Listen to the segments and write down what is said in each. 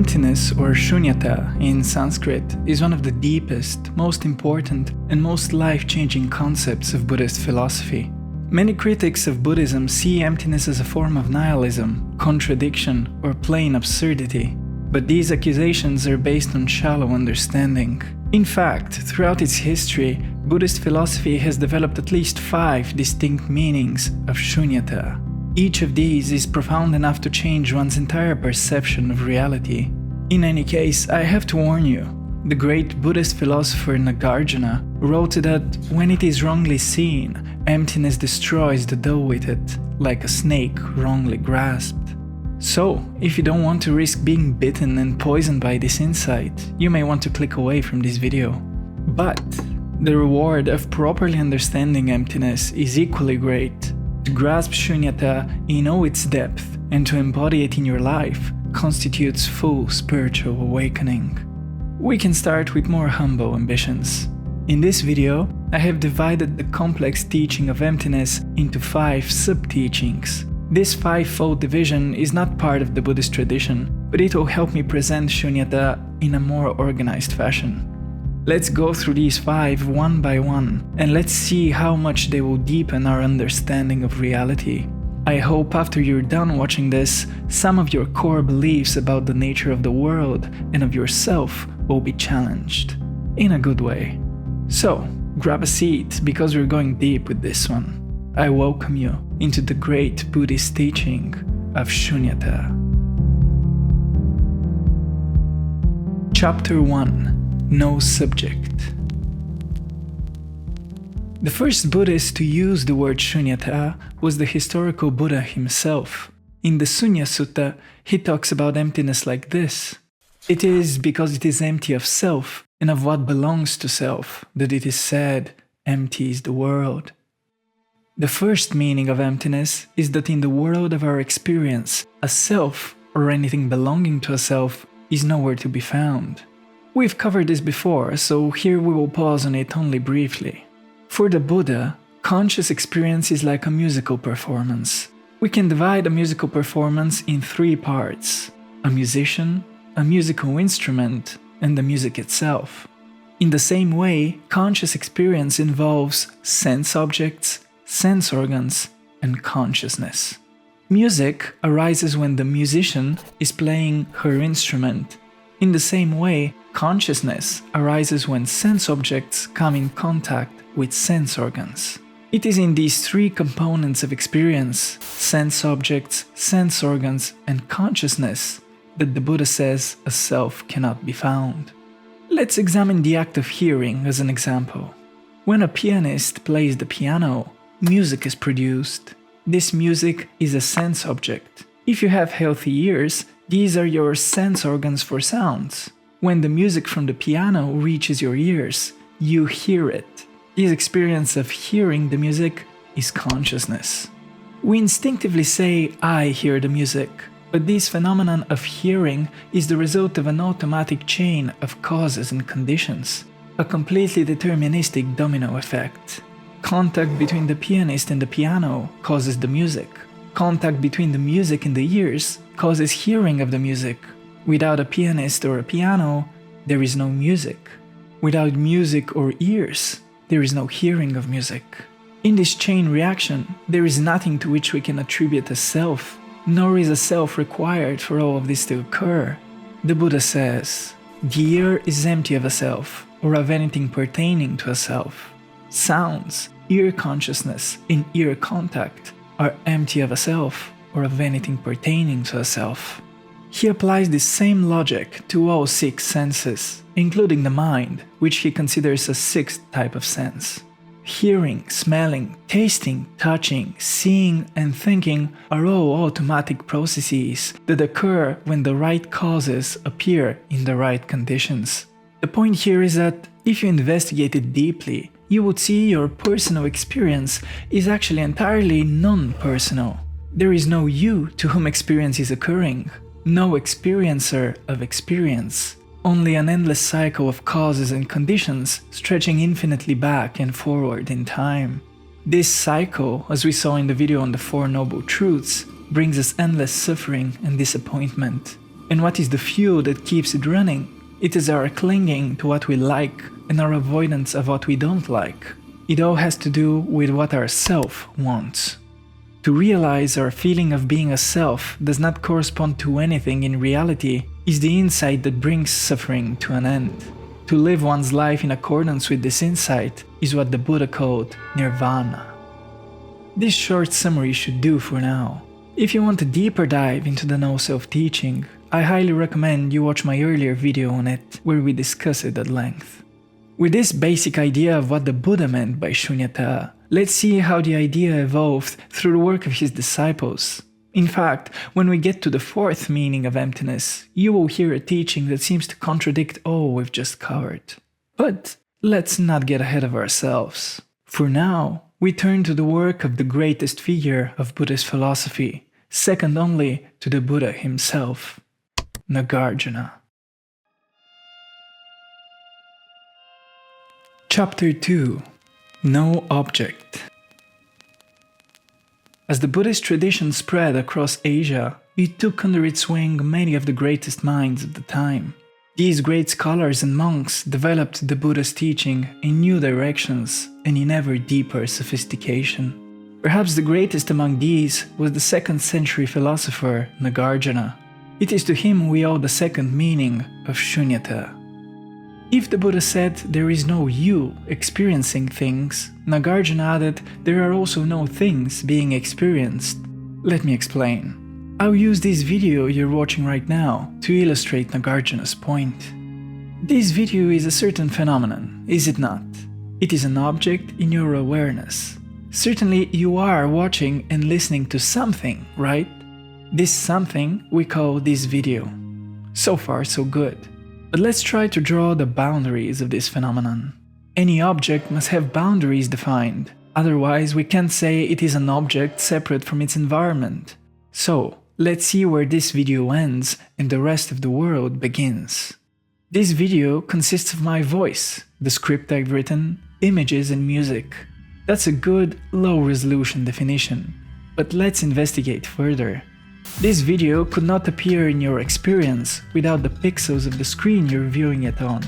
Emptiness, or Śūnyatā in Sanskrit, is one of the deepest, most important, and most life-changing concepts of Buddhist philosophy. Many critics of Buddhism see emptiness as a form of nihilism, contradiction, or plain absurdity. But these accusations are based on shallow understanding. In fact, throughout its history, Buddhist philosophy has developed at least 5 distinct meanings of Śūnyatā. Each of these is profound enough to change one's entire perception of reality. In any case, I have to warn you, the great Buddhist philosopher Nāgārjuna wrote that when it is wrongly seen, emptiness destroys the dough with it, like a snake wrongly grasped. So, if you don't want to risk being bitten and poisoned by this insight, you may want to click away from this video. But the reward of properly understanding emptiness is equally great. To grasp Śūnyatā in all its depth and to embody it in your life constitutes full spiritual awakening. We can start with more humble ambitions. In this video, I have divided the complex teaching of emptiness into 5 sub-teachings. This 5-fold division is not part of the Buddhist tradition, but it will help me present Śūnyatā in a more organized fashion. Let's go through these 5 one by one, and let's see how much they will deepen our understanding of reality. I hope after you're done watching this, some of your core beliefs about the nature of the world and of yourself will be challenged, in a good way. So, grab a seat because we're going deep with this one. I welcome you into the great Buddhist teaching of Śūnyatā. Chapter 1. No subject. The first Buddhist to use the word Śūnyatā was the historical Buddha himself. In the Sunya Sutta, he talks about emptiness like this. It is because it is empty of self and of what belongs to self that it is said, empty is the world. The first meaning of emptiness is that in the world of our experience, a self, or anything belonging to a self, is nowhere to be found. We've covered this before, so here we will pause on it only briefly. For the Buddha, conscious experience is like a musical performance. We can divide a musical performance in 3 parts: a musician, a musical instrument, and the music itself. In the same way, conscious experience involves sense objects, sense organs, and consciousness. Music arises when the musician is playing her instrument. In the same way, consciousness arises when sense objects come in contact with sense organs. It is in these 3 components of experience, sense objects, sense organs, and consciousness, that the Buddha says a self cannot be found. Let's examine the act of hearing as an example. When a pianist plays the piano, music is produced. This music is a sense object. If you have healthy ears, these are your sense organs for sounds. When the music from the piano reaches your ears, you hear it. This experience of hearing the music is consciousness. We instinctively say, I hear the music, but this phenomenon of hearing is the result of an automatic chain of causes and conditions, a completely deterministic domino effect. Contact between the pianist and the piano causes the music. Contact between the music and the ears causes hearing of the music. Without a pianist or a piano, there is no music. Without music or ears, there is no hearing of music. In this chain reaction, there is nothing to which we can attribute a self, nor is a self required for all of this to occur. The Buddha says, the ear is empty of a self, or of anything pertaining to a self. Sounds, ear consciousness, and ear contact are empty of a self, or of anything pertaining to a self. He applies the same logic to all 6 senses, including the mind, which he considers a 6th type of sense. Hearing, smelling, tasting, touching, seeing, and thinking are all automatic processes that occur when the right causes appear in the right conditions. The point here is that if you investigate it deeply, you would see your personal experience is actually entirely non-personal. There is no you to whom experience is occurring, no experiencer of experience, only an endless cycle of causes and conditions stretching infinitely back and forward in time. This cycle, as we saw in the video on the 4 Noble Truths, brings us endless suffering and disappointment. And what is the fuel that keeps it running? It is our clinging to what we like and our avoidance of what we don't like. It all has to do with what our self wants. To realize our feeling of being a self does not correspond to anything in reality is the insight that brings suffering to an end. To live one's life in accordance with this insight is what the Buddha called nirvana. This short summary should do for now. If you want a deeper dive into the no-self teaching, I highly recommend you watch my earlier video on it, where we discuss it at length. With this basic idea of what the Buddha meant by Śūnyatā, let's see how the idea evolved through the work of his disciples. In fact, when we get to the fourth meaning of emptiness, you will hear a teaching that seems to contradict all we've just covered. But let's not get ahead of ourselves. For now, we turn to the work of the greatest figure of Buddhist philosophy, second only to the Buddha himself, Nāgārjuna. Chapter 2. No Object. As the Buddhist tradition spread across Asia, it took under its wing many of the greatest minds of the time. These great scholars and monks developed the Buddha's teaching in new directions and in ever deeper sophistication. Perhaps the greatest among these was the 2nd century philosopher Nāgārjuna. It is to him we owe the second meaning of Śūnyatā. If the Buddha said there is no you experiencing things, Nāgārjuna added there are also no things being experienced. Let me explain. I'll use this video you're watching right now to illustrate Nāgārjuna's point. This video is a certain phenomenon, is it not? It is an object in your awareness. Certainly you are watching and listening to something, right? This something we call this video. So far so good. But let's try to draw the boundaries of this phenomenon. Any object must have boundaries defined, otherwise we can't say it is an object separate from its environment. So, let's see where this video ends and the rest of the world begins. This video consists of my voice, the script I've written, images and music. That's a good, low-resolution definition. But let's investigate further. This video could not appear in your experience without the pixels of the screen you're viewing it on,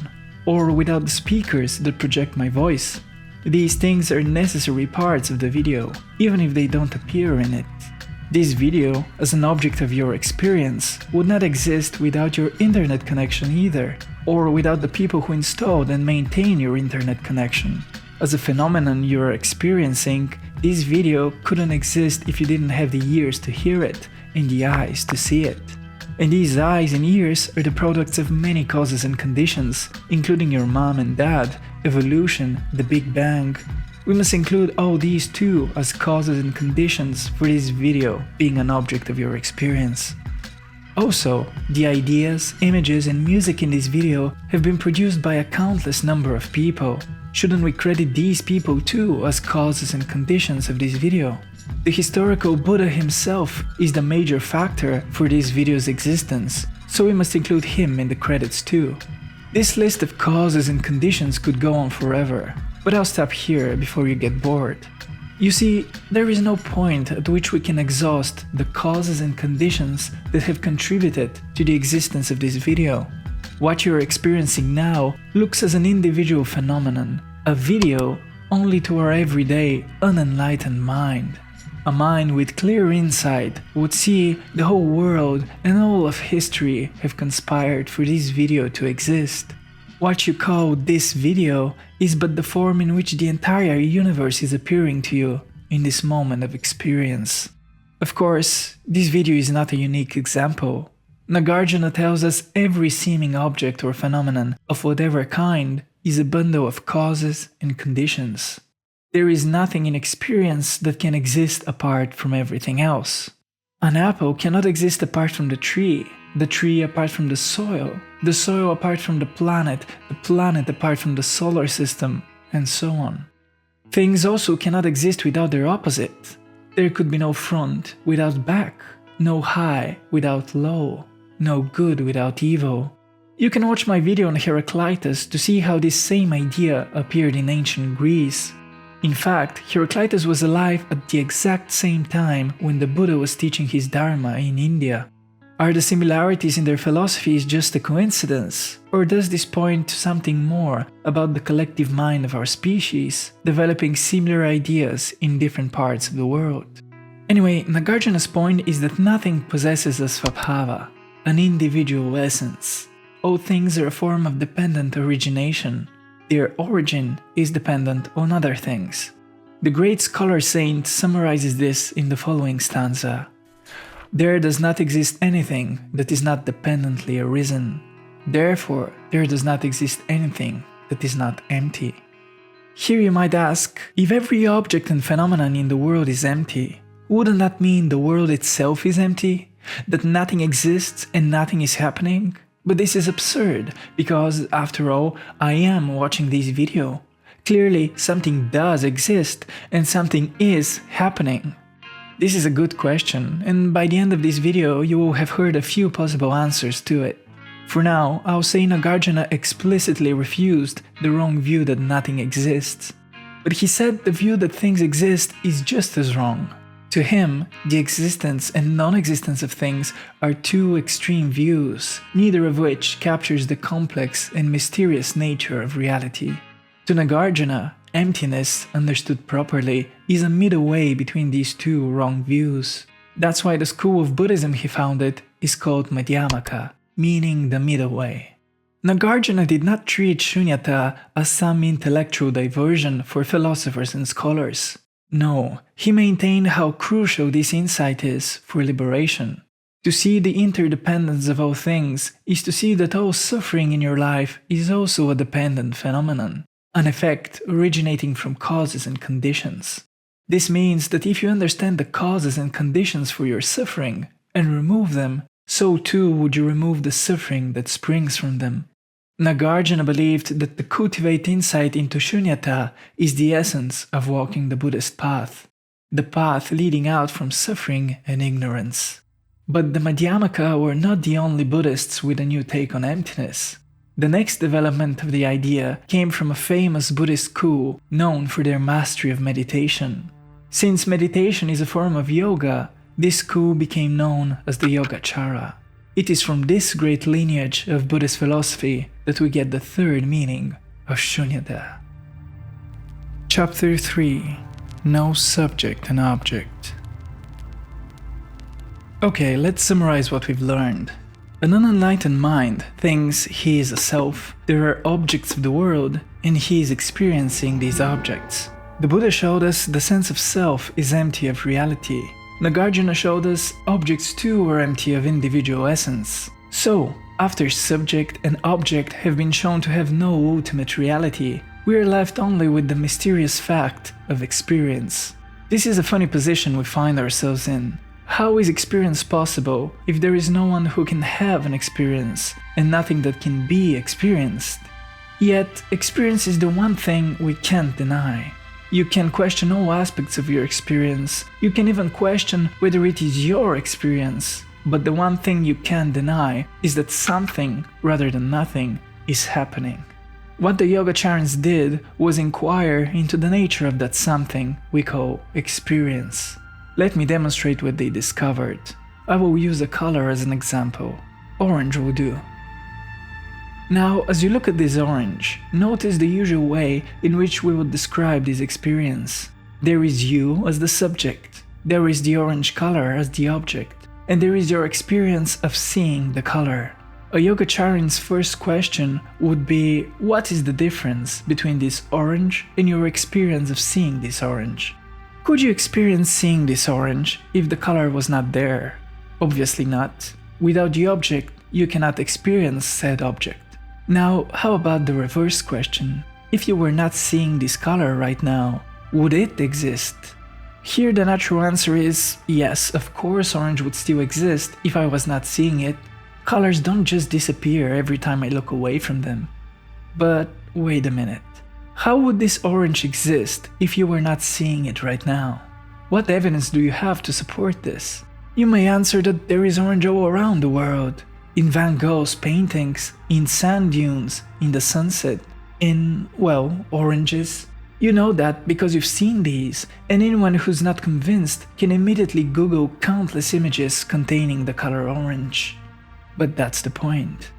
or without the speakers that project my voice. These things are necessary parts of the video, even if they don't appear in it. This video, as an object of your experience, would not exist without your internet connection either, or without the people who installed and maintain your internet connection. As a phenomenon you're experiencing, this video couldn't exist if you didn't have the ears to hear it and the eyes to see it. And these eyes and ears are the products of many causes and conditions, including your mom and dad, evolution, the Big Bang. We must include all these too as causes and conditions for this video being an object of your experience. Also, the ideas, images and music in this video have been produced by a countless number of people. Shouldn't we credit these people too as causes and conditions of this video? The historical Buddha himself is the major factor for this video's existence, so we must include him in the credits too. This list of causes and conditions could go on forever, but I'll stop here before you get bored. You see, there is no point at which we can exhaust the causes and conditions that have contributed to the existence of this video. What you're experiencing now looks as an individual phenomenon, a video only to our everyday, unenlightened mind. A mind with clear insight would see the whole world and all of history have conspired for this video to exist. What you call this video is but the form in which the entire universe is appearing to you in this moment of experience. Of course, this video is not a unique example. Nāgārjuna tells us every seeming object or phenomenon of whatever kind is a bundle of causes and conditions. There is nothing in experience that can exist apart from everything else. An apple cannot exist apart from the tree apart from the soil apart from the planet apart from the solar system, and so on. Things also cannot exist without their opposite. There could be no front without back, no high without low, no good without evil. You can watch my video on Heraclitus to see how this same idea appeared in ancient Greece. In fact, Heraclitus was alive at the exact same time when the Buddha was teaching his Dharma in India. Are the similarities in their philosophies just a coincidence? Or does this point to something more about the collective mind of our species, developing similar ideas in different parts of the world? Anyway, Nāgārjuna's point is that nothing possesses a svabhava, an individual essence. All things are a form of dependent origination. Their origin is dependent on other things. The great scholar saint summarizes this in the following stanza. There does not exist anything that is not dependently arisen. Therefore, there does not exist anything that is not empty. Here you might ask, if every object and phenomenon in the world is empty, wouldn't that mean the world itself is empty? That nothing exists and nothing is happening? But this is absurd, because, after all, I am watching this video. Clearly, something does exist and something is happening. This is a good question, and by the end of this video you will have heard a few possible answers to it. For now, I'll say Nāgārjuna explicitly refused the wrong view that nothing exists. But he said the view that things exist is just as wrong. To him, the existence and non-existence of things are two extreme views, neither of which captures the complex and mysterious nature of reality. To Nāgārjuna, emptiness, understood properly, is a middle way between these two wrong views. That's why the school of Buddhism he founded is called Madhyamaka, meaning the middle way. Nāgārjuna did not treat Śūnyatā as some intellectual diversion for philosophers and scholars. No, he maintained how crucial this insight is for liberation. To see the interdependence of all things is to see that all suffering in your life is also a dependent phenomenon, an effect originating from causes and conditions. This means that if you understand the causes and conditions for your suffering and remove them, so too would you remove the suffering that springs from them. Nāgārjuna believed that to cultivate insight into Śūnyatā is the essence of walking the Buddhist path, the path leading out from suffering and ignorance. But the Madhyamaka were not the only Buddhists with a new take on emptiness. The next development of the idea came from a famous Buddhist school known for their mastery of meditation. Since meditation is a form of yoga, this school became known as the Yogācāra. It is from this great lineage of Buddhist philosophy that we get the third meaning of Śūnyatā. Chapter 3. No subject and object. Okay, let's summarize what we've learned. An unenlightened mind thinks he is a self, there are objects of the world, and he is experiencing these objects. The Buddha showed us the sense of self is empty of reality. Nāgārjuna showed us objects too are empty of individual essence. So, after subject and object have been shown to have no ultimate reality, we are left only with the mysterious fact of experience. This is a funny position we find ourselves in. How is experience possible if there is no one who can have an experience and nothing that can be experienced? Yet, experience is the one thing we can't deny. You can question all aspects of your experience, you can even question whether it is your experience, but the one thing you can't deny is that something, rather than nothing, is happening. What the Yogācārans did was inquire into the nature of that something we call experience. Let me demonstrate what they discovered. I will use a color as an example. Orange will do. Now, as you look at this orange, notice the usual way in which we would describe this experience. There is you as the subject, there is the orange color as the object, and there is your experience of seeing the color. A Yogācāran's first question would be, what is the difference between this orange and your experience of seeing this orange? Could you experience seeing this orange if the color was not there? Obviously not. Without the object, you cannot experience said object. Now, how about the reverse question? If you were not seeing this color right now, would it exist? Here the natural answer is, yes, of course orange would still exist if I was not seeing it. Colors don't just disappear every time I look away from them. But wait a minute. How would this orange exist if you were not seeing it right now? What evidence do you have to support this? You may answer that there is orange all around the world. In Van Gogh's paintings, in sand dunes, in the sunset, in, well, oranges. You know that because you've seen these, and anyone who's not convinced can immediately Google countless images containing the color orange. But that's the point.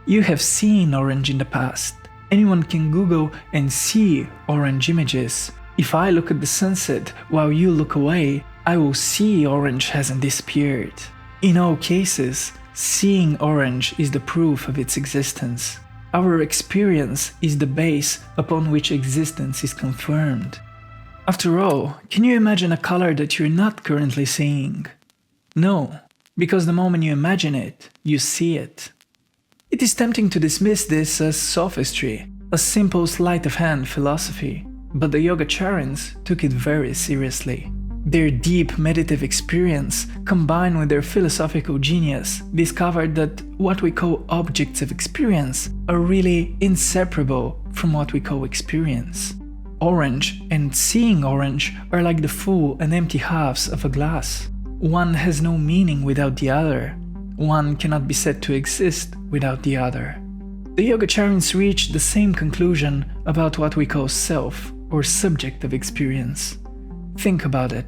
You have seen orange in the past. Anyone can Google and see orange images. If I look at the sunset while you look away, I will see orange hasn't disappeared. In all cases, seeing orange is the proof of its existence. Our experience is the base upon which existence is confirmed. After all, can you imagine a color that you're not currently seeing? No, because the moment you imagine it, you see it. It is tempting to dismiss this as sophistry, a simple sleight of hand philosophy, but the Yogācārans took it very seriously. Their deep meditative experience, combined with their philosophical genius, discovered that what we call objects of experience are really inseparable from what we call experience. Orange and seeing orange are like the full and empty halves of a glass. One has no meaning without the other. One cannot be said to exist without the other. The Yogācārans reached the same conclusion about what we call self or subject of experience. Think about it.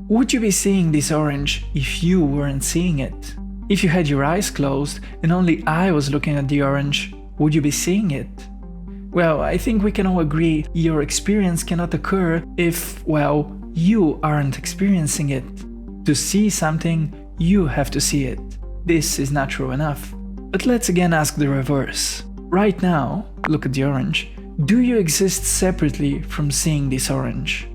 Would you be seeing this orange if you weren't seeing it? If you had your eyes closed and only I was looking at the orange, would you be seeing it? Well, I think we can all agree your experience cannot occur if, well, you aren't experiencing it. To see something, you have to see it. This is natural enough. But let's again ask the reverse. Right now, look at the orange. Do you exist separately from seeing this orange?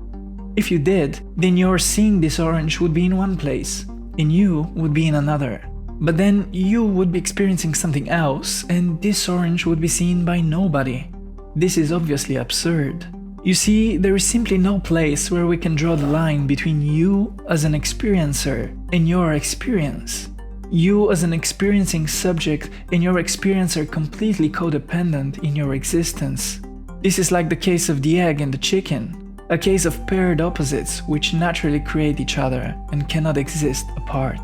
If you did, then your seeing this orange would be in one place, and you would be in another. But then you would be experiencing something else, and this orange would be seen by nobody. This is obviously absurd. You see, there is simply no place where we can draw the line between you as an experiencer and your experience. You as an experiencing subject and your experience are completely codependent in your existence. This is like the case of the egg and the chicken. A case of paired opposites which naturally create each other and cannot exist apart.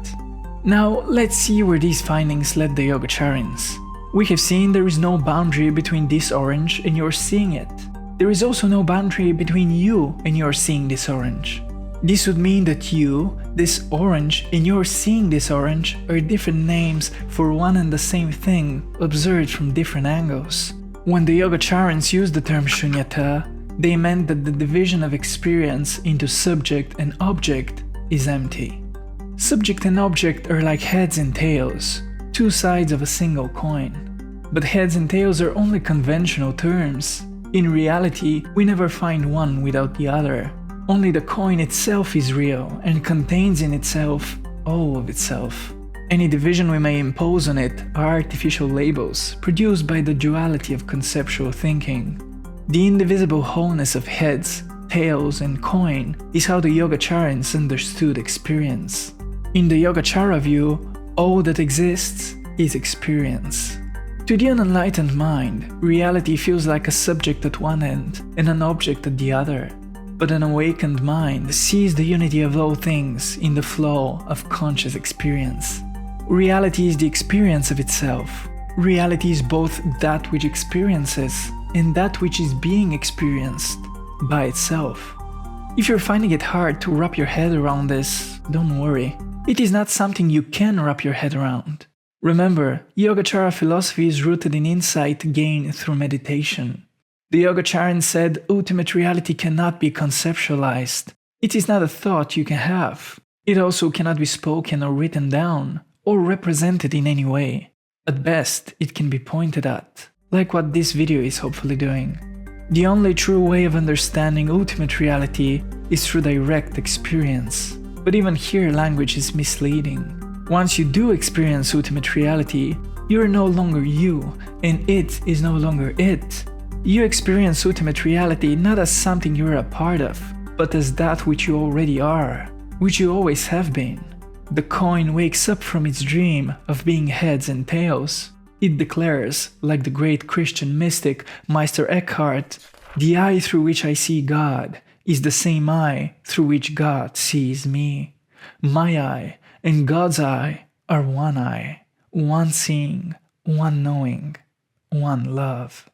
Now, let's see where these findings led the Yogācārans. We have seen there is no boundary between this orange and your seeing it. There is also no boundary between you and your seeing this orange. This would mean that you, this orange, and your seeing this orange are different names for one and the same thing observed from different angles. When the Yogācārans used the term Śūnyatā, they meant that the division of experience into subject and object is empty. Subject and object are like heads and tails, two sides of a single coin. But heads and tails are only conventional terms. In reality, we never find one without the other. Only the coin itself is real and contains in itself all of itself. Any division we may impose on it are artificial labels produced by the duality of conceptual thinking. The indivisible wholeness of heads, tails, and coin is how the Yogācārans understood experience. In the Yogācāra view, all that exists is experience. To the unenlightened mind, reality feels like a subject at one end and an object at the other. But an awakened mind sees the unity of all things in the flow of conscious experience. Reality is the experience of itself. Reality is both that which experiences and that which is being experienced by itself. If you're finding it hard to wrap your head around this, don't worry. It is not something you can wrap your head around. Remember, Yogācāra philosophy is rooted in insight gained through meditation. The Yogācārans said ultimate reality cannot be conceptualized. It is not a thought you can have. It also cannot be spoken or written down, or represented in any way. At best, it can be pointed at, like what this video is hopefully doing. The only true way of understanding ultimate reality is through direct experience. But even here language is misleading. Once you do experience ultimate reality, you are no longer you, and it is no longer it. You experience ultimate reality not as something you are a part of, but as that which you already are, which you always have been. The coin wakes up from its dream of being heads and tails. It declares, like the great Christian mystic Meister Eckhart, "The eye through which I see God is the same eye through which God sees me. My eye and God's eye are one seeing, one knowing, one love."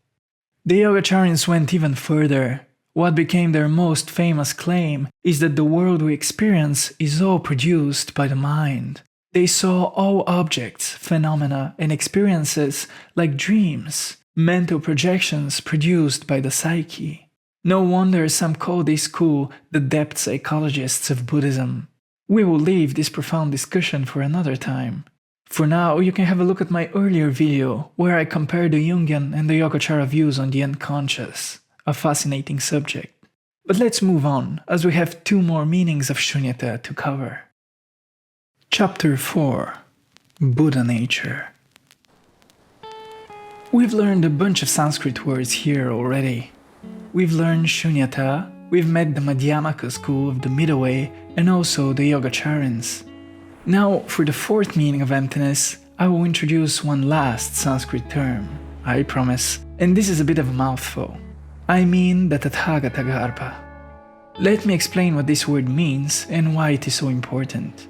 The Yogācārans went even further. What became their most famous claim is that the world we experience is all produced by the mind. They saw all objects, phenomena, and experiences like dreams, mental projections produced by the psyche. No wonder some call this school the depth psychologists of Buddhism. We will leave this profound discussion for another time. For now, you can have a look at my earlier video where I compare the Jungian and the Yogācāra views on the unconscious, a fascinating subject. But let's move on, as we have 2 more meanings of Śūnyatā to cover. Chapter 4. Buddha Nature. We've learned a bunch of Sanskrit words here already. We've learned Śūnyatā, we've met the Madhyamaka school of the Middle Way, and also the Yogācārans. Now, for the 4th meaning of emptiness, I will introduce one last Sanskrit term, I promise, and this is a bit of a mouthful. I mean the Tathāgatagarbha. Let me explain what this word means and why it is so important.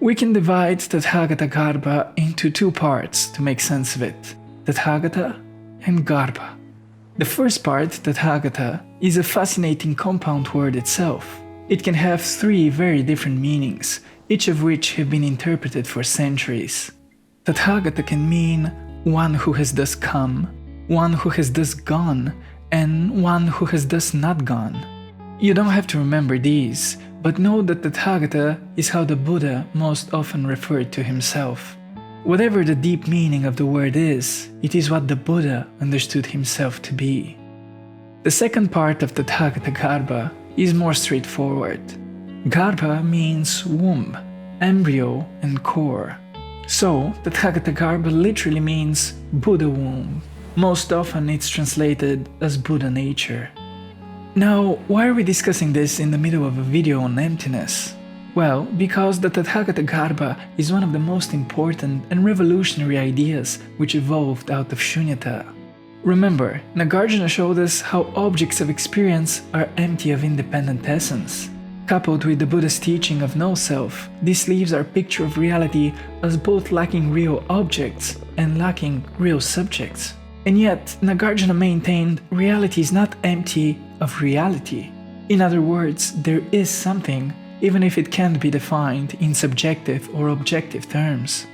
We can divide Tathāgatagarbha into 2 parts to make sense of it, Tathāgata and Garbha. The first part, Tathāgata, is a fascinating compound word itself. It can have 3 very different meanings, each of which have been interpreted for centuries. Tathāgata can mean one who has thus come, one who has thus gone, and one who has thus not gone. You don't have to remember these, but know that Tathāgata is how the Buddha most often referred to himself. Whatever the deep meaning of the word is, it is what the Buddha understood himself to be. The second part of Tathāgatagarbha is more straightforward. Garbha means womb, embryo, and core. So, Tathāgatagarbha literally means Buddha womb. Most often it's translated as Buddha nature. Now, why are we discussing this in the middle of a video on emptiness? Well, because the Tathāgatagarbha is one of the most important and revolutionary ideas which evolved out of Śūnyatā. Remember, Nāgārjuna showed us how objects of experience are empty of independent essence. Coupled with the Buddha's teaching of no self, this leaves our picture of reality as both lacking real objects and lacking real subjects. And yet, Nāgārjuna maintained reality is not empty of reality. In other words, there is something, even if it can't be defined in subjective or objective terms.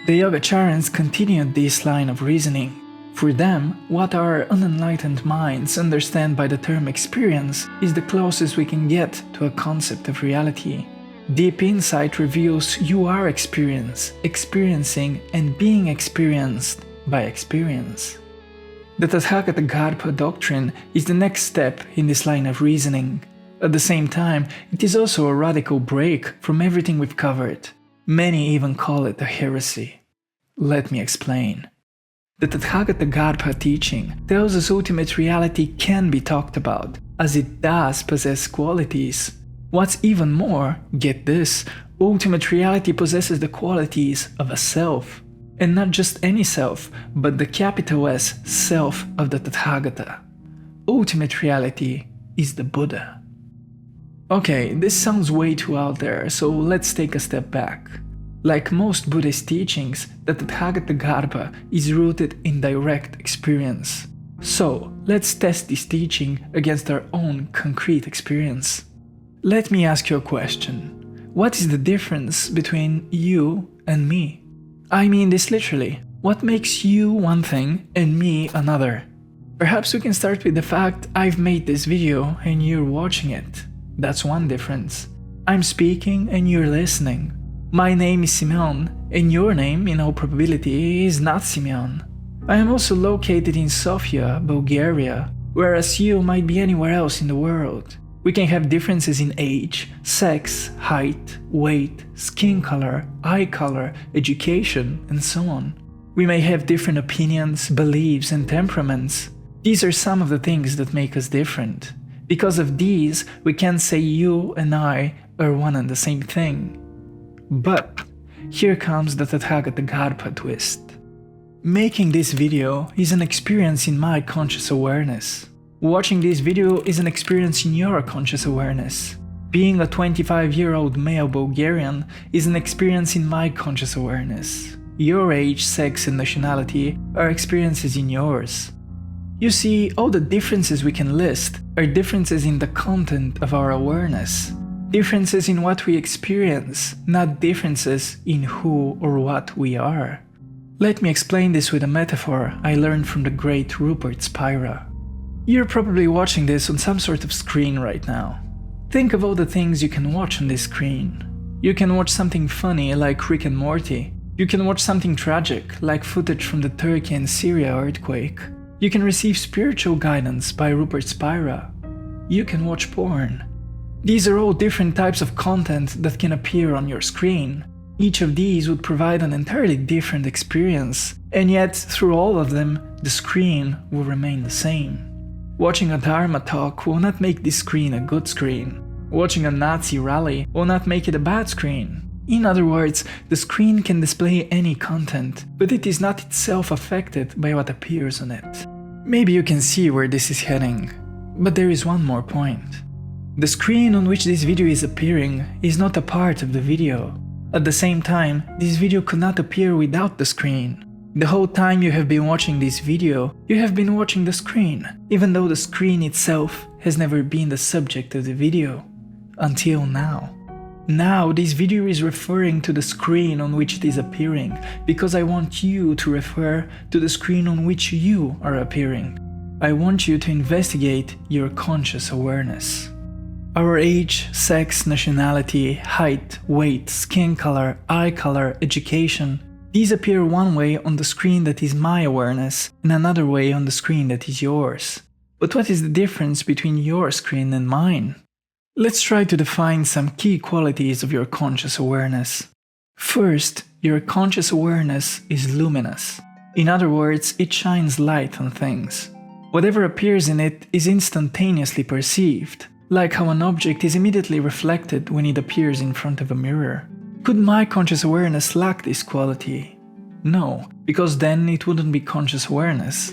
The Yogācārans continued this line of reasoning. For them, what our unenlightened minds understand by the term experience is the closest we can get to a concept of reality. Deep insight reveals you are experiencing and being experienced by experience. The Tathāgatagarbha doctrine is the next step in this line of reasoning. At the same time, it is also a radical break from everything we've covered. Many even call it a heresy. Let me explain. The Tathāgatagarbha teaching tells us ultimate reality can be talked about, as it does possess qualities. What's even more, get this, ultimate reality possesses the qualities of a self. And not just any self, but the capital S self of the Tathāgata. Ultimate reality is the Buddha. Okay, this sounds way too out there, so let's take a step back. Like most Buddhist teachings, the Tathāgatagarbha is rooted in direct experience. So, let's test this teaching against our own concrete experience. Let me ask you a question. What is the difference between you and me? I mean this literally. What makes you one thing and me another? Perhaps we can start with the fact I've made this video and you're watching it. That's one difference. I'm speaking and you're listening. My name is Simeon, and your name, in all probability, is not Simeon. I am also located in Sofia, Bulgaria, whereas you might be anywhere else in the world. We can have differences in age, sex, height, weight, skin color, eye color, education, and so on. We may have different opinions, beliefs, and temperaments. These are some of the things that make us different. Because of these, we can't say you and I are one and the same thing. But here comes the Tathāgatagarbha twist. Making this video is an experience in my conscious awareness. Watching this video is an experience in your conscious awareness. Being a 25-year-old male Bulgarian is an experience in my conscious awareness. Your age, sex, and nationality are experiences in yours. You see, all the differences we can list are differences in the content of our awareness. Differences in what we experience, not differences in who or what we are. Let me explain this with a metaphor I learned from the great Rupert Spira. You're probably watching this on some sort of screen right now. Think of all the things you can watch on this screen. You can watch something funny like Rick and Morty. You can watch something tragic like footage from the Turkey and Syria earthquake. You can receive spiritual guidance by Rupert Spira. You can watch porn. These are all different types of content that can appear on your screen. Each of these would provide an entirely different experience, and yet through all of them, the screen will remain the same. Watching a Dharma talk will not make this screen a good screen. Watching a Nazi rally will not make it a bad screen. In other words, the screen can display any content, but it is not itself affected by what appears on it. Maybe you can see where this is heading, but there is one more point. The screen on which this video is appearing is not a part of the video. At the same time, this video could not appear without the screen. The whole time you have been watching this video, you have been watching the screen, even though the screen itself has never been the subject of the video. Until now. Now this video is referring to the screen on which it is appearing, because I want you to refer to the screen on which you are appearing. I want you to investigate your conscious awareness. Our age, sex, nationality, height, weight, skin color, eye color, education, these appear one way on the screen that is my awareness and another way on the screen that is yours. But what is the difference between your screen and mine? Let's try to define some key qualities of your conscious awareness. First, your conscious awareness is luminous. In other words, it shines light on things. Whatever appears in it is instantaneously perceived, like how an object is immediately reflected when it appears in front of a mirror. Could my conscious awareness lack this quality? No, because then it wouldn't be conscious awareness.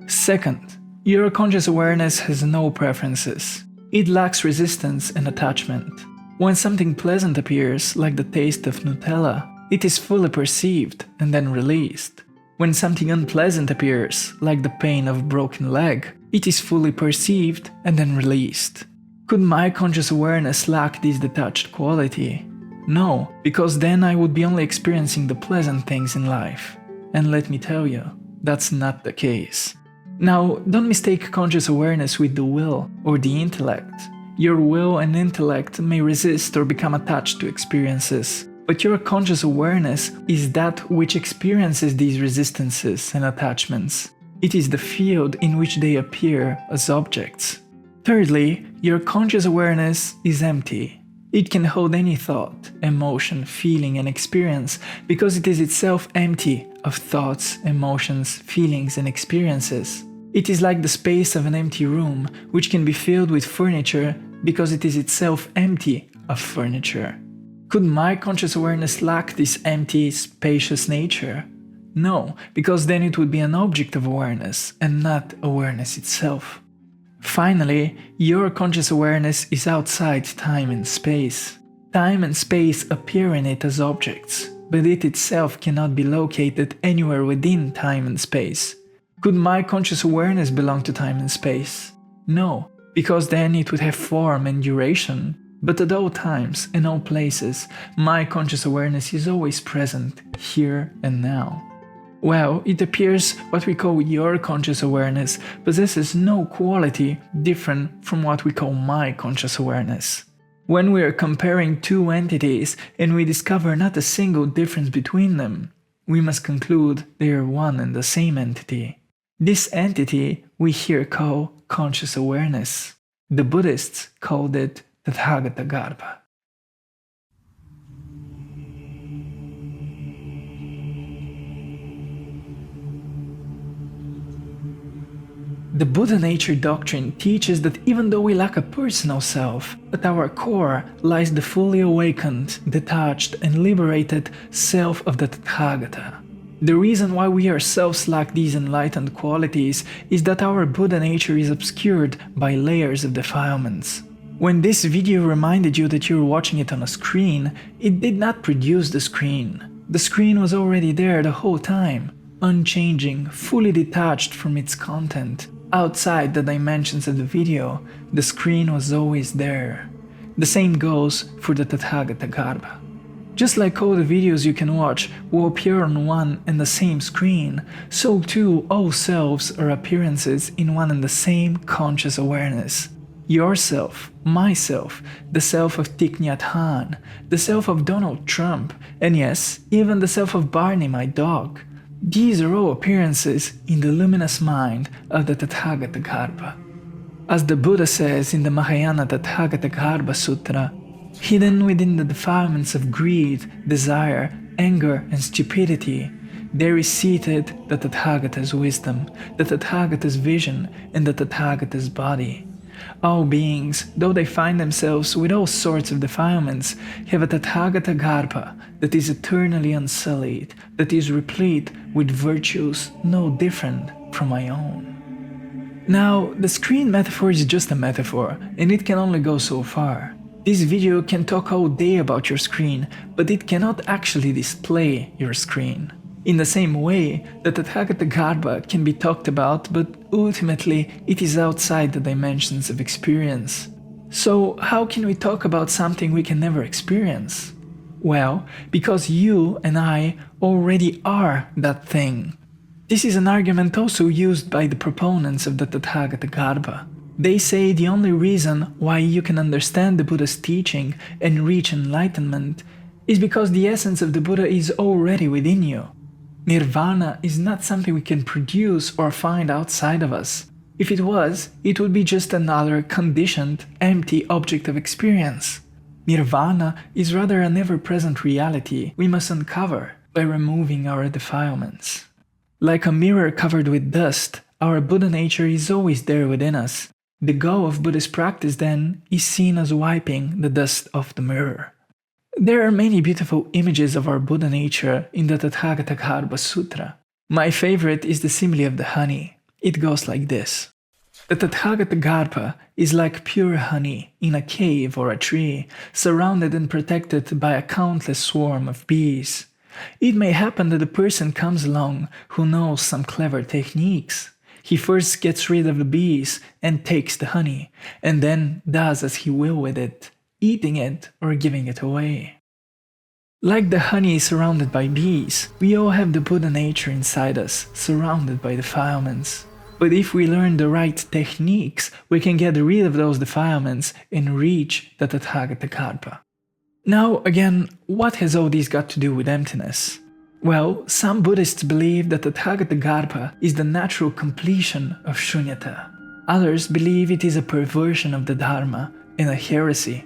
Second, your conscious awareness has no preferences. It lacks resistance and attachment. When something pleasant appears, like the taste of Nutella, it is fully perceived and then released. When something unpleasant appears, like the pain of a broken leg, it is fully perceived and then released. Could my conscious awareness lack this detached quality? No, because then I would be only experiencing the pleasant things in life. And let me tell you, that's not the case. Now, don't mistake conscious awareness with the will or the intellect. Your will and intellect may resist or become attached to experiences, but your conscious awareness is that which experiences these resistances and attachments. It is the field in which they appear as objects. Thirdly, your conscious awareness is empty. It can hold any thought, emotion, feeling, and experience because it is itself empty of thoughts, emotions, feelings, and experiences. It is like the space of an empty room, which can be filled with furniture because it is itself empty of furniture. Could my conscious awareness lack this empty, spacious nature? No, because then it would be an object of awareness and not awareness itself. Finally, your conscious awareness is outside time and space. Time and space appear in it as objects, but it itself cannot be located anywhere within time and space. Could my conscious awareness belong to time and space? No, because then it would have form and duration. But at all times and all places, my conscious awareness is always present, here and now. Well, it appears what we call your conscious awareness possesses no quality different from what we call my conscious awareness. When we are comparing two entities and we discover not a single difference between them, we must conclude they are one and the same entity. This entity we here call conscious awareness. The Buddhists called it Tathāgatagarbha. The Buddha nature doctrine teaches that even though we lack a personal self, at our core lies the fully awakened, detached, and liberated self of the Tathāgata. The reason why we ourselves lack these enlightened qualities is that our Buddha nature is obscured by layers of defilements. When this video reminded you that you're watching it on a screen, it did not produce the screen. The screen was already there the whole time, unchanging, fully detached from its content, outside the dimensions of the video, the screen was always there. The same goes for the Tathāgatagarbha. Just like all the videos you can watch will appear on one and the same screen, so too all selves are appearances in one and the same conscious awareness. Yourself, myself, the self of Thich Hanh, the self of Donald Trump, and yes, even the self of Barney, my dog. These are all appearances in the luminous mind of the Tathāgatagarbha. As the Buddha says in the Mahāyāna Tathāgatagarbha Sutra, hidden within the defilements of greed, desire, anger, and stupidity, there is seated the Tathāgata's wisdom, the Tathāgata's vision, and the Tathāgata's body. All beings, though they find themselves with all sorts of defilements, have a Tathāgatagarbha that is eternally unsullied, that is replete with virtues no different from my own. Now, the screen metaphor is just a metaphor, and it can only go so far. This video can talk all day about your screen, but it cannot actually display your screen. In the same way, the Tathāgatagarbha can be talked about, but ultimately it is outside the dimensions of experience. So how can we talk about something we can never experience? Well, because you and I already are that thing. This is an argument also used by the proponents of the Tathāgatagarbha. They say the only reason why you can understand the Buddha's teaching and reach enlightenment is because the essence of the Buddha is already within you. Nirvana is not something we can produce or find outside of us. If it was, it would be just another conditioned, empty object of experience. Nirvana is rather an ever-present reality we must uncover by removing our defilements. Like a mirror covered with dust, our Buddha nature is always there within us. The goal of Buddhist practice, then, is seen as wiping the dust off the mirror. There are many beautiful images of our Buddha nature in the Tathāgatagarbha Sutra. My favorite is the simile of the honey. It goes like this. The Tathāgatagarbha is like pure honey in a cave or a tree, surrounded and protected by a countless swarm of bees. It may happen that a person comes along who knows some clever techniques. He first gets rid of the bees and takes the honey, and then does as he will with it, eating it or giving it away. Like the honey is surrounded by bees, we all have the Buddha nature inside us, surrounded by defilements. But if we learn the right techniques, we can get rid of those defilements and reach the Tathāgatagarbha. Now again, what has all this got to do with emptiness? Well, some Buddhists believe that the Tathāgatagarbha is the natural completion of Śūnyatā. Others believe it is a perversion of the Dharma and a heresy.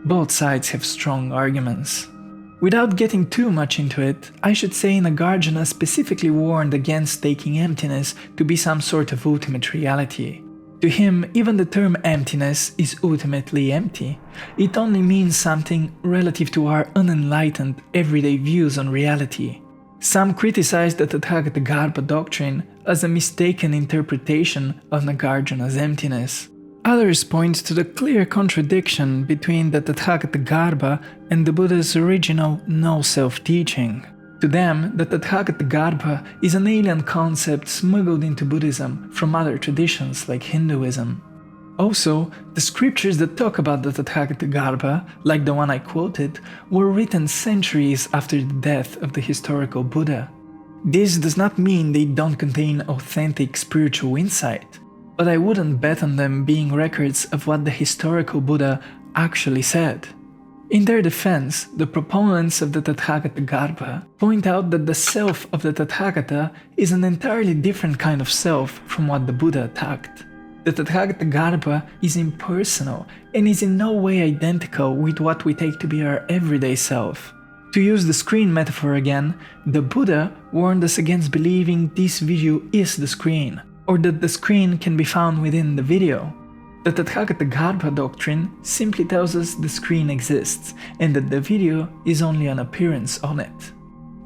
Both sides have strong arguments. Without getting too much into it, I should say Nāgārjuna specifically warned against taking emptiness to be some sort of ultimate reality. To him, even the term emptiness is ultimately empty. It only means something relative to our unenlightened, everyday views on reality. Some criticize the Tathāgatagarbha doctrine as a mistaken interpretation of Nāgārjuna's emptiness. Others point to the clear contradiction between the Tathāgatagarbha and the Buddha's original no-self teaching. To them, the Tathāgatagarbha is an alien concept smuggled into Buddhism from other traditions like Hinduism. Also, the scriptures that talk about the Tathāgatagarbha, like the one I quoted, were written centuries after the death of the historical Buddha. This does not mean they don't contain authentic spiritual insight, but I wouldn't bet on them being records of what the historical Buddha actually said. In their defense, the proponents of the Tathāgatagarbha point out that the self of the Tathāgata is an entirely different kind of self from what the Buddha attacked. The Tathāgatagarbha is impersonal and is in no way identical with what we take to be our everyday self. To use the screen metaphor again, the Buddha warned us against believing this video is the screen, or that the screen can be found within the video. The Tathāgatagarbha doctrine simply tells us the screen exists and that the video is only an appearance on it.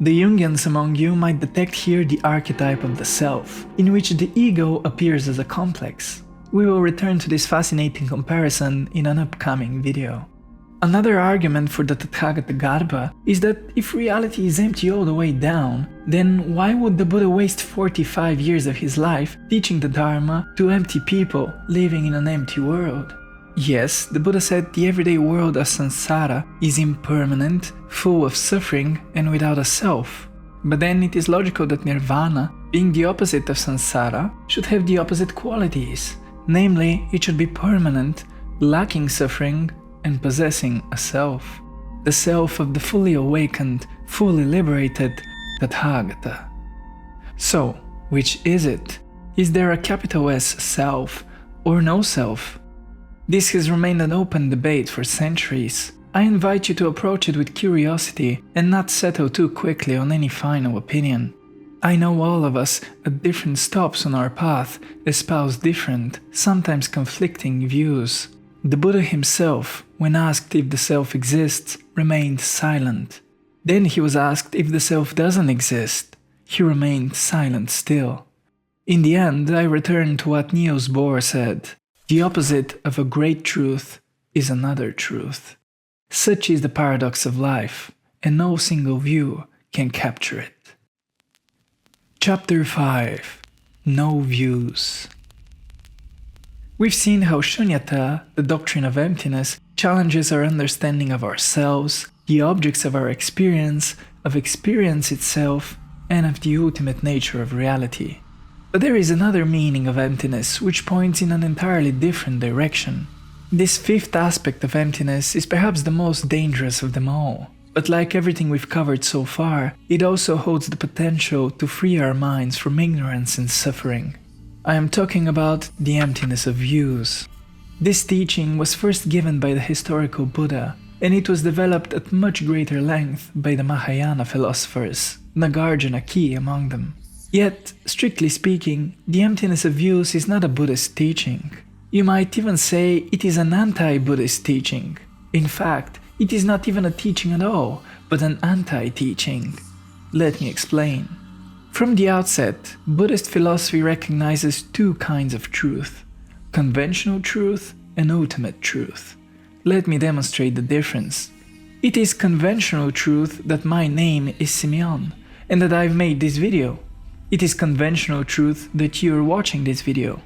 The Jungians among you might detect here the archetype of the self, in which the ego appears as a complex. We will return to this fascinating comparison in an upcoming video. Another argument for the Tathāgatagarbha is that if reality is empty all the way down, then why would the Buddha waste 45 years of his life teaching the Dharma to empty people living in an empty world? Yes, the Buddha said the everyday world of samsara is impermanent, full of suffering and without a self. But then it is logical that nirvana, being the opposite of samsara, should have the opposite qualities. Namely, it should be permanent, lacking suffering, and possessing a self. The self of the fully awakened, fully liberated Tathāgata. So, which is it? Is there a capital S self or no self? This has remained an open debate for centuries. I invite you to approach it with curiosity and not settle too quickly on any final opinion. I know all of us, at different stops on our path, espouse different, sometimes conflicting views. The Buddha himself, when asked if the self exists, remained silent. Then he was asked if the self doesn't exist. He remained silent still. In the end, I returned to what Niels Bohr said: the opposite of a great truth is another truth. Such is the paradox of life, and no single view can capture it. Chapter 5. No Views. We've seen how Śūnyatā, the doctrine of emptiness, challenges our understanding of ourselves, the objects of our experience itself, and of the ultimate nature of reality. But there is another meaning of emptiness which points in an entirely different direction. This fifth aspect of emptiness is perhaps the most dangerous of them all. But like everything we've covered so far, it also holds the potential to free our minds from ignorance and suffering. I am talking about the emptiness of views. This teaching was first given by the historical Buddha, and it was developed at much greater length by the Mahāyāna philosophers, Nāgārjuna key among them. Yet, strictly speaking, the emptiness of views is not a Buddhist teaching. You might even say it is an anti-Buddhist teaching. In fact, it is not even a teaching at all, but an anti-teaching. Let me explain. From the outset, Buddhist philosophy recognizes two kinds of truth: conventional truth and ultimate truth. Let me demonstrate the difference. It is conventional truth that my name is Simeon, and that I've made this video. It is conventional truth that you're watching this video.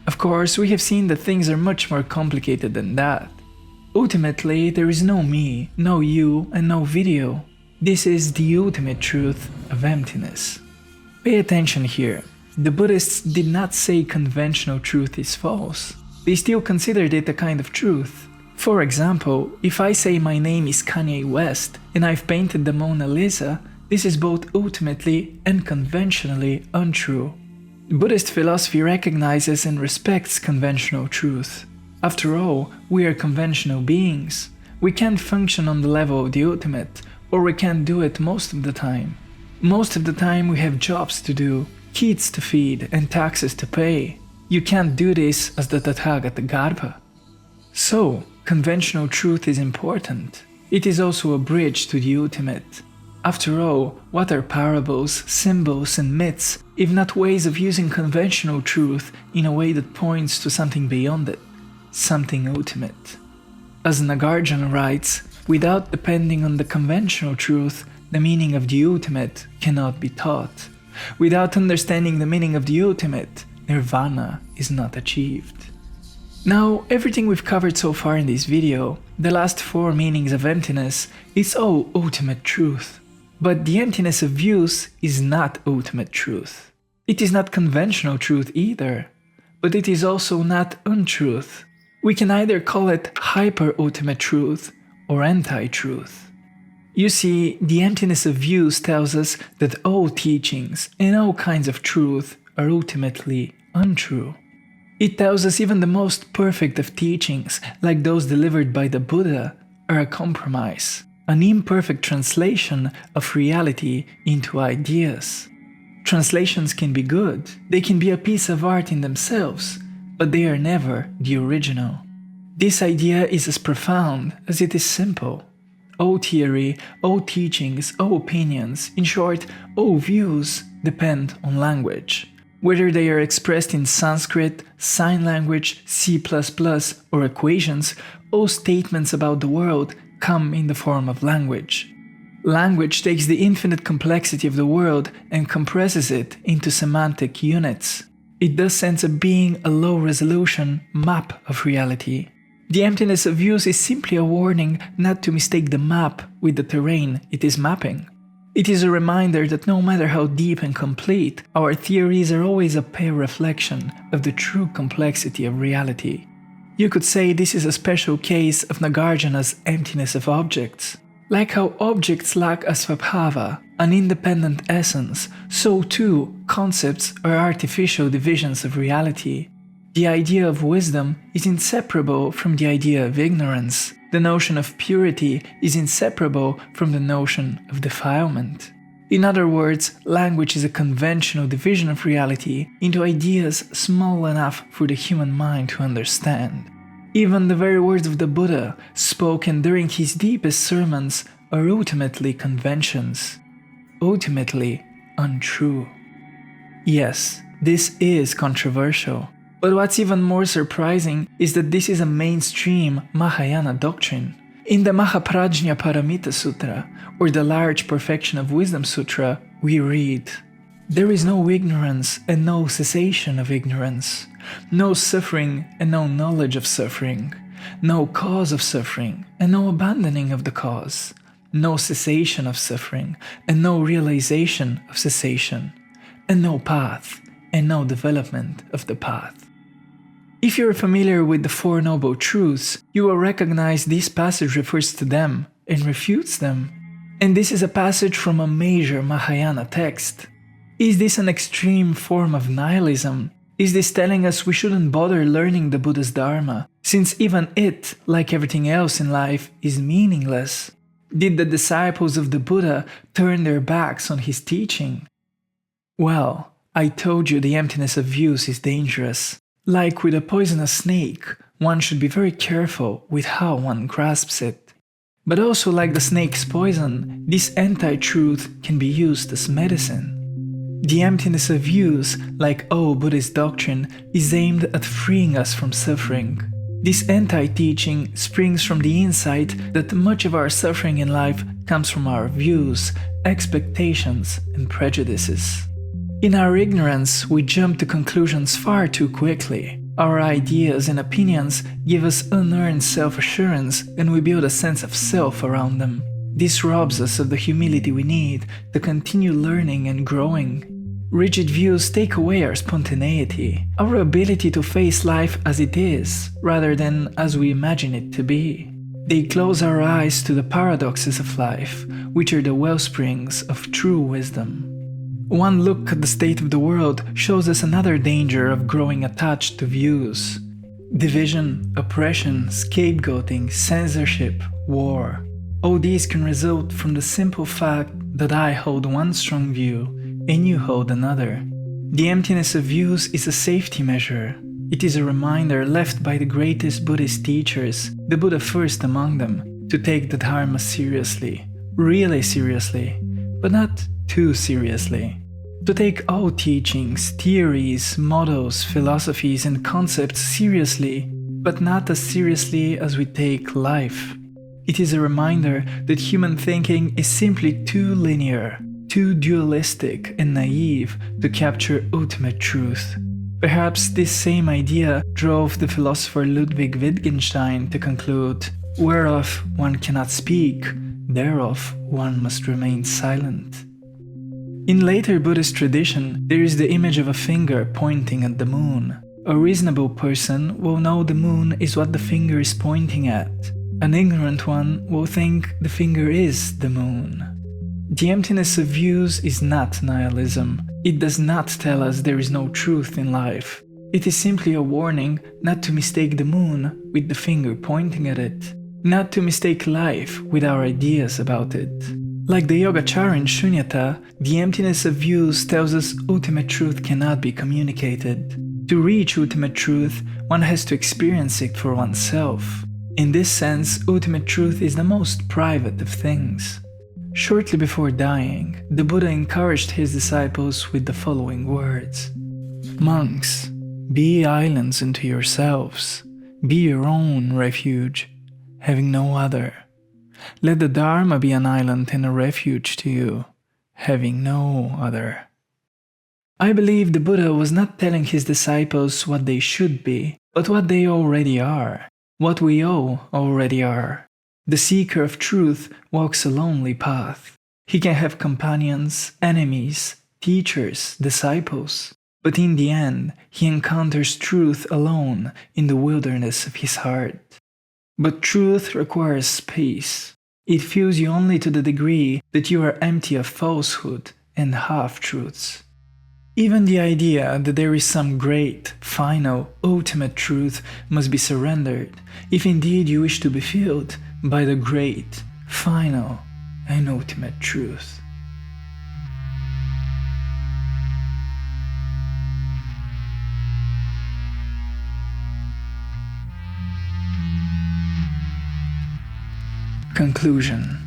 Of course, we have seen that things are much more complicated than that. Ultimately, there is no me, no you, and no video. This is the ultimate truth of emptiness. Pay attention here. The Buddhists did not say conventional truth is false. They still considered it a kind of truth. For example, if I say my name is Kanye West and I've painted the Mona Lisa, this is both ultimately and conventionally untrue. Buddhist philosophy recognizes and respects conventional truth. After all, we are conventional beings. We can't function on the level of the ultimate, or we can't do it most of the time. Most of the time we have jobs to do, kids to feed, and taxes to pay. You can't do this as the Tathāgatagarbha. So, conventional truth is important. It is also a bridge to the ultimate. After all, what are parables, symbols, and myths if not ways of using conventional truth in a way that points to something beyond it, something ultimate? As Nāgārjuna writes, without depending on the conventional truth, the meaning of the ultimate cannot be taught. Without understanding the meaning of the ultimate, nirvana is not achieved. Now, everything we've covered so far in this video, the last 4 meanings of emptiness, is all ultimate truth. But the emptiness of views is not ultimate truth. It is not conventional truth either, but it is also not untruth. We can either call it hyper-ultimate truth or anti-truth. You see, the emptiness of views tells us that all teachings and all kinds of truth are ultimately untrue. It tells us even the most perfect of teachings, like those delivered by the Buddha, are a compromise, an imperfect translation of reality into ideas. Translations can be good, they can be a piece of art in themselves, but they are never the original. This idea is as profound as it is simple. All theory, all teachings, all opinions, in short, all views depend on language. Whether they are expressed in Sanskrit, sign language, C++, or equations, all statements about the world come in the form of language. Language takes the infinite complexity of the world and compresses it into semantic units. It thus ends up being a low-resolution map of reality. The emptiness of views is simply a warning not to mistake the map with the terrain it is mapping. It is a reminder that no matter how deep and complete, our theories are always a pale reflection of the true complexity of reality. You could say this is a special case of Nāgārjuna's emptiness of objects. Like how objects lack a svabhava, an independent essence, so too concepts are artificial divisions of reality. The idea of wisdom is inseparable from the idea of ignorance. The notion of purity is inseparable from the notion of defilement. In other words, language is a conventional division of reality into ideas small enough for the human mind to understand. Even the very words of the Buddha, spoken during his deepest sermons, are ultimately conventions, ultimately untrue. Yes, this is controversial, but what's even more surprising is that this is a mainstream Mahāyāna doctrine. In the Mahaprajña Paramita Sutra, or the Large Perfection of Wisdom Sutra, we read, "There is no ignorance and no cessation of ignorance, no suffering and no knowledge of suffering, no cause of suffering and no abandoning of the cause, no cessation of suffering and no realization of cessation, and no path and no development of the path." If you're familiar with the Four Noble Truths, you will recognize this passage refers to them and refutes them. And this is a passage from a major Mahāyāna text. Is this an extreme form of nihilism? Is this telling us we shouldn't bother learning the Buddha's Dharma, since even it, like everything else in life, is meaningless? Did the disciples of the Buddha turn their backs on his teaching? Well, I told you the emptiness of views is dangerous. Like with a poisonous snake, one should be very careful with how one grasps it. But also like the snake's poison, this anti-truth can be used as medicine. The emptiness of views, like all Buddhist doctrine, is aimed at freeing us from suffering. This anti-teaching springs from the insight that much of our suffering in life comes from our views, expectations, and prejudices. In our ignorance, we jump to conclusions far too quickly. Our ideas and opinions give us unearned self-assurance, and we build a sense of self around them. This robs us of the humility we need to continue learning and growing. Rigid views take away our spontaneity, our ability to face life as it is, rather than as we imagine it to be. They close our eyes to the paradoxes of life, which are the wellsprings of true wisdom. One look at the state of the world shows us another danger of growing attached to views. Division, oppression, scapegoating, censorship, war. All these can result from the simple fact that I hold one strong view and you hold another. The emptiness of views is a safety measure. It is a reminder left by the greatest Buddhist teachers, the Buddha first among them, to take the Dharma seriously, really seriously, but not too seriously. To take all teachings, theories, models, philosophies, and concepts seriously, but not as seriously as we take life. It is a reminder that human thinking is simply too linear, too dualistic and naive to capture ultimate truth. Perhaps this same idea drove the philosopher Ludwig Wittgenstein to conclude, "Whereof one cannot speak, thereof one must remain silent." In later Buddhist tradition, there is the image of a finger pointing at the moon. A reasonable person will know the moon is what the finger is pointing at. An ignorant one will think the finger is the moon. The emptiness of views is not nihilism. It does not tell us there is no truth in life. It is simply a warning not to mistake the moon with the finger pointing at it, not to mistake life with our ideas about it. Like the Yogācāra in Śūnyatā, the emptiness of views tells us ultimate truth cannot be communicated. To reach ultimate truth, one has to experience it for oneself. In this sense, ultimate truth is the most private of things. Shortly before dying, the Buddha encouraged his disciples with the following words: "Monks, be islands unto yourselves, be your own refuge, having no other. Let the Dharma be an island and a refuge to you, having no other. I believe the Buddha was not telling his disciples what they should be, but what they already are, what we all already are. The seeker of truth walks a lonely path. He can have companions, enemies, teachers, disciples, but in the end, he encounters truth alone in the wilderness of his heart. But truth requires space. It fills you only to the degree that you are empty of falsehood and half-truths. Even the idea that there is some great, final, ultimate truth must be surrendered if indeed you wish to be filled by the great, final, and ultimate truth. Conclusion.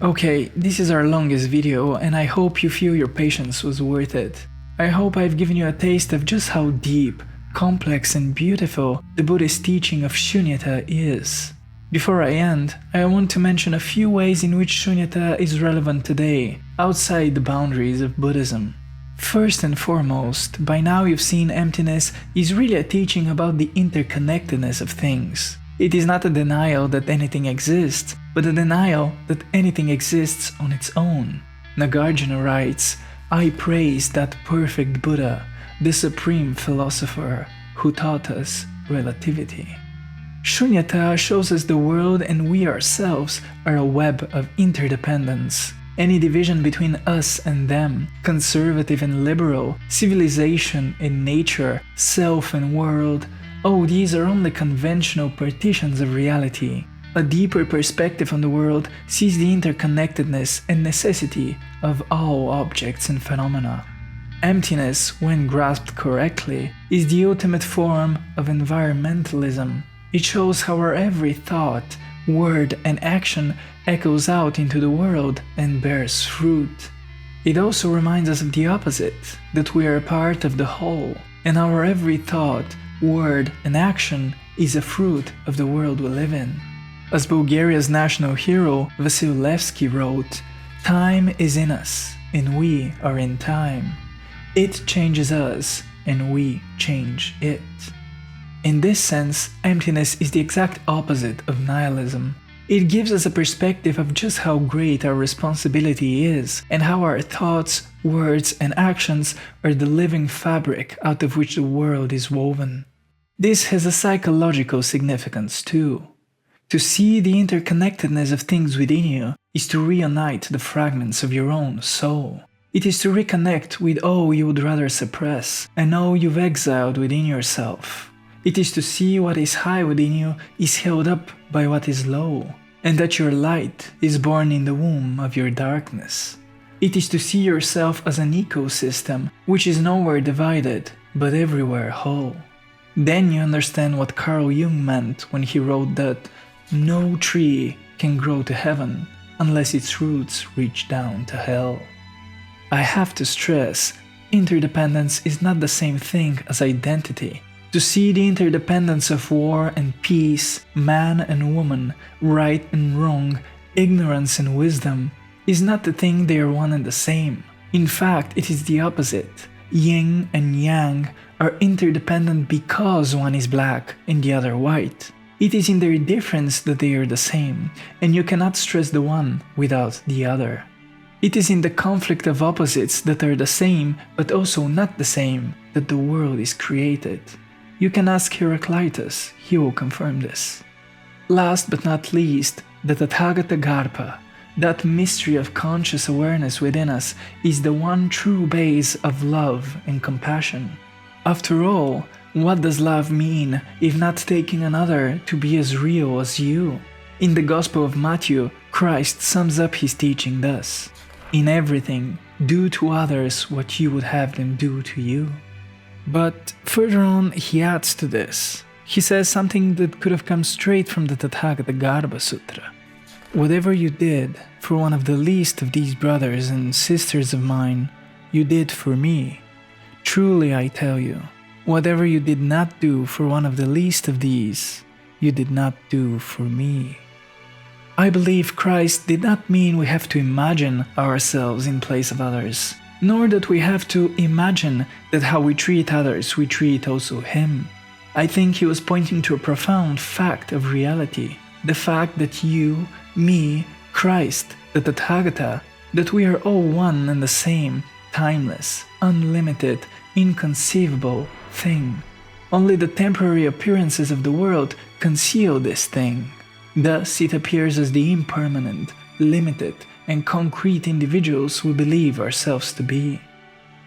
Okay, this is our longest video and I hope you feel your patience was worth it. I hope I've given you a taste of just how deep, complex and beautiful the Buddhist teaching of Śūnyatā is. Before I end, I want to mention a few ways in which Śūnyatā is relevant today, outside the boundaries of Buddhism. First and foremost, by now you've seen emptiness is really a teaching about the interconnectedness of things. It is not a denial that anything exists, but a denial that anything exists on its own. Nāgārjuna writes, I praise that perfect Buddha, the supreme philosopher, who taught us relativity. Śūnyatā shows us the world and we ourselves are a web of interdependence. Any division between us and them, conservative and liberal, civilization and nature, self and world, oh, these are only conventional partitions of reality. A deeper perspective on the world sees the interconnectedness and necessity of all objects and phenomena. Emptiness, when grasped correctly, is the ultimate form of environmentalism. It shows how our every thought, word and action echoes out into the world and bears fruit. It also reminds us of the opposite, that we are a part of the whole, and our every thought, word and action is a fruit of the world we live in. As Bulgaria's national hero Vasilevsky wrote, time is in us, and we are in time. It changes us, and we change it. In this sense, emptiness is the exact opposite of nihilism. It gives us a perspective of just how great our responsibility is, and how our thoughts, words, and actions are the living fabric out of which the world is woven. This has a psychological significance too. To see the interconnectedness of things within you is to reunite the fragments of your own soul. It is to reconnect with all you would rather suppress and all you've exiled within yourself. It is to see what is high within you is held up by what is low, and that your light is born in the womb of your darkness. It is to see yourself as an ecosystem which is nowhere divided, but everywhere whole. Then you understand what Carl Jung meant when he wrote that no tree can grow to heaven unless its roots reach down to hell. I have to stress, interdependence is not the same thing as identity. To see the interdependence of war and peace, man and woman, right and wrong, ignorance and wisdom, is not to think they are one and the same. In fact, it is the opposite. Yin and yang are interdependent because one is black and the other white. It is in their difference that they are the same, and you cannot stress the one without the other. It is in the conflict of opposites that are the same but also not the same that the world is created. You can ask Heraclitus, he will confirm this. Last but not least, the Tathāgatagarbha, that mystery of conscious awareness within us, is the one true base of love and compassion. After all, what does love mean if not taking another to be as real as you? In the Gospel of Matthew, Christ sums up his teaching thus: in everything, do to others what you would have them do to you. But further on, he adds to this. He says something that could have come straight from the Tathāgatagarbha Sutra. Whatever you did for one of the least of these brothers and sisters of mine, you did for me. Truly I tell you, whatever you did not do for one of the least of these, you did not do for me. I believe Christ did not mean we have to imagine ourselves in place of others, nor that we have to imagine that how we treat others we treat also Him. I think He was pointing to a profound fact of reality, the fact that you, me, Christ, the Tathāgata, that we are all one and the same, timeless, unlimited, inconceivable thing. Only the temporary appearances of the world conceal this thing. Thus it appears as the impermanent, limited, and concrete individuals we believe ourselves to be.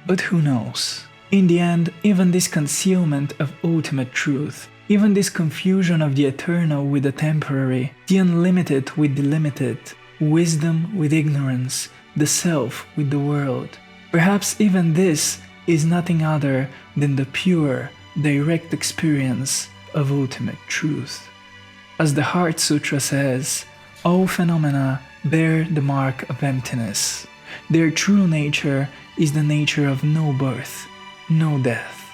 But who knows? In the end, even this concealment of ultimate truth, even this confusion of the eternal with the temporary, the unlimited with the limited, wisdom with ignorance, the self with the world, perhaps even this is nothing other than the pure, direct experience of ultimate truth. As the Heart Sutra says, all phenomena bear the mark of emptiness. Their true nature is the nature of no birth, no death,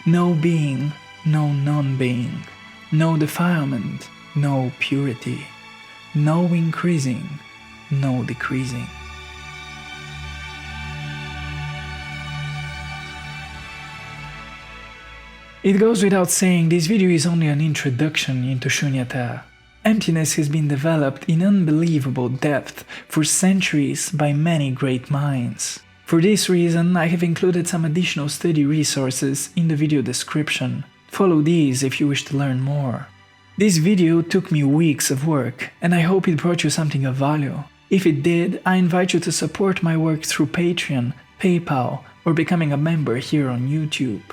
no being, no non-being, no defilement, no purity, no increasing, no decreasing. It goes without saying, this video is only an introduction into Śūnyatā. Emptiness has been developed in unbelievable depth for centuries by many great minds. For this reason, I have included some additional study resources in the video description. Follow these if you wish to learn more. This video took me weeks of work, and I hope it brought you something of value. If it did, I invite you to support my work through Patreon, PayPal, or becoming a member here on YouTube.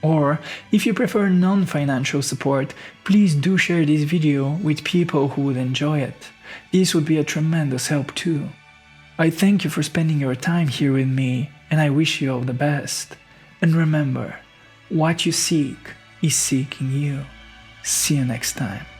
Or, if you prefer non-financial support, please do share this video with people who would enjoy it. This would be a tremendous help too. I thank you for spending your time here with me, and I wish you all the best. And remember, what you seek is seeking you. See you next time.